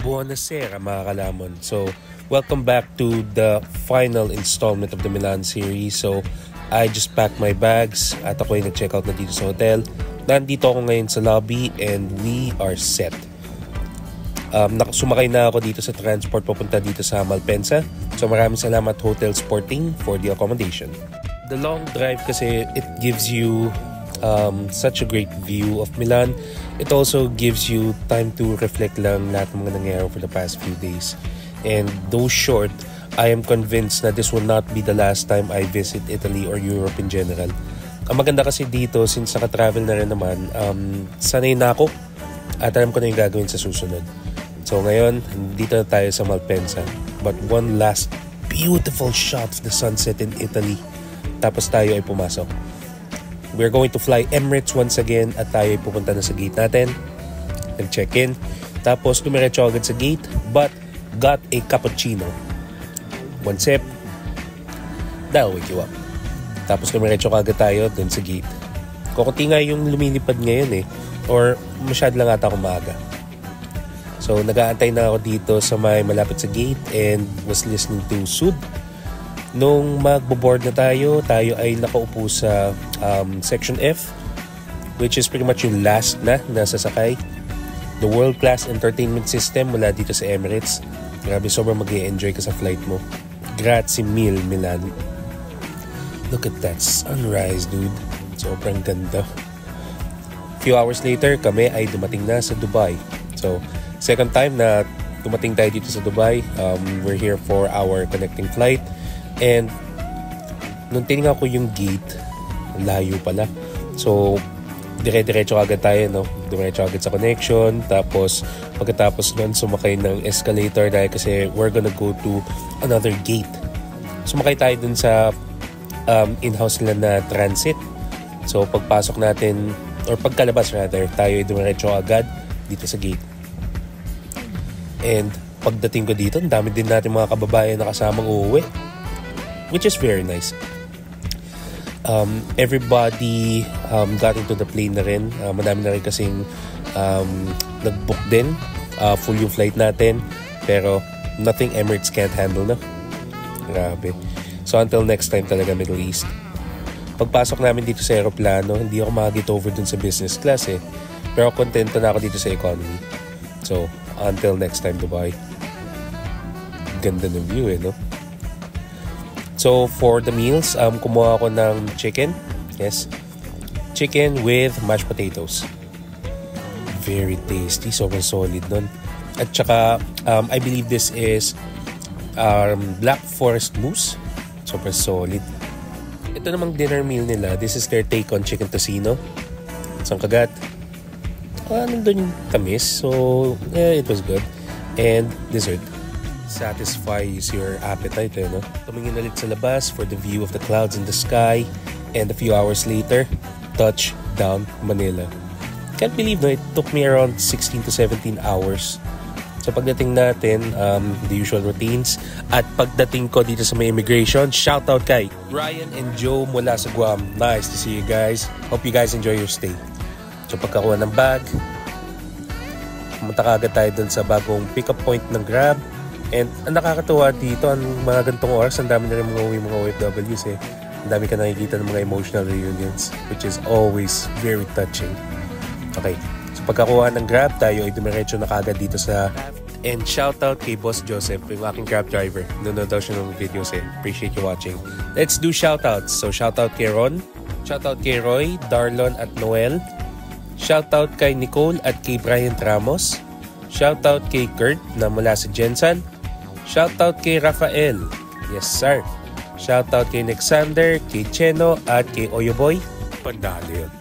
Buonasera mga kalamon. So, welcome back to the final installment of the Milan series. So, I just packed my bags at ako ay nag-check out na dito sa hotel. Nandito ako ngayon sa lobby and we are set. Sumakay na ako dito sa transport papunta dito sa Malpensa. So, maraming salamat Hotel Sporting for the accommodation. The long drive kasi it gives you such a great view of Milan. It also gives you time to reflect lang lahat ng mga nangyari for the past few days. And though short, I am convinced na this will not be the last time I visit Italy or Europe in general. Ang maganda kasi dito, since naka-travel na rin naman, sanay na ako at alam ko na yung gagawin sa susunod. So ngayon, dito na tayo sa Malpensa. But one last beautiful shot of the sunset in Italy. Tapos tayo ay pumasok. We're going to fly Emirates once again at tayo ay pupunta na sa gate natin. Nag-check-in. Tapos dumiretso agad sa gate but got a cappuccino. One sip. That'll wake you up. Tapos dumiretso agad tayo dun sa gate. Kukunti nga yung lumilipad ngayon eh. Or masyad lang ata akong maaga. So nag-aantay na ako dito sa may malapit sa gate and was listening to Sud. Nung magbo-board na tayo ay nakaupo sa Section F, which is pretty much yung last na nasasakay. The world-class entertainment system mula dito sa Emirates. Grabe, sobrang mag-i-enjoy ka sa flight mo. Grazie mille, Milan. Look at that sunrise, dude. Sobrang ganda. Few hours later, kami ay dumating na sa Dubai. So, second time na dumating tayo dito sa Dubai. We're here for our connecting flight. And nung tinignan ko yung gate, layo pala. So, dire-diretso agad tayo, no? Diretso agad sa connection. Tapos, pagkatapos nun, sumakay ng escalator dahil kasi we're gonna go to another gate. Sumakay tayo dun sa in-house nila na transit. So, pagpasok natin, or pagkalabas rather, tayo ay diretso agad dito sa gate. And pagdating ko dito, ang dami din natin mga kababayan na kasamang uuwi. Which is very nice. Everybody got into the plane na rin. Madami na rin kasing nag-book din. Full yung flight natin. Pero nothing Emirates can't handle na. Grabe. So until next time talaga Middle East. Pagpasok namin dito sa aeroplano, hindi ako makagit over dun sa business class eh. Pero kontento na ako dito sa economy. So until next time Dubai. Ganda ng view eh, no? So, for the meals, kumuha ako ng chicken. Yes. Chicken with mashed potatoes. Very tasty. Sobrang solid nun. At saka, I believe this is Black Forest Mousse. Sobrang solid. Ito namang dinner meal nila. This is their take on chicken tocino. Isang kagat. Nandun yung tamis. So, it was good. And dessert. Satisfies your appetite, no? Tumingin ulit sa labas for the view of the clouds in the sky, and a few hours later, touchdown Manila. Can't believe, no? It took me around 16 to 17 hours. So pagdating natin, the usual routines. At pagdating ko dito sa may immigration, shoutout kay Ryan and Joe mula sa Guam. Nice to see you guys. Hope you guys enjoy your stay. So pagkakuha ng bag, pumunta kagad tayo dun sa bagong pick-up point ng Grab. And ang nakakatuwa dito, ang mga gantong oras, ang dami na rin mga OFWs eh. Ang dami ka nakikita ng mga emotional reunions, which is always very touching. Okay, so pagkakuha ng Grab, tayo ay dumiretso na kagad dito sa... And shoutout kay Boss Joseph, yung aking Grab driver. Nanonood daw siya ng videos eh. Appreciate you watching. Let's do shoutouts. So shoutout kay Ron, shoutout kay Roy, Darlon at Noel, shoutout kay Nicole at kay Brian Ramos, shoutout kay Kurt na mula sa Jensen, shoutout kay Rafael. Yes, sir. Shoutout kay Alexander, kay Cheno, at kay Oyoboy. Pandali yun.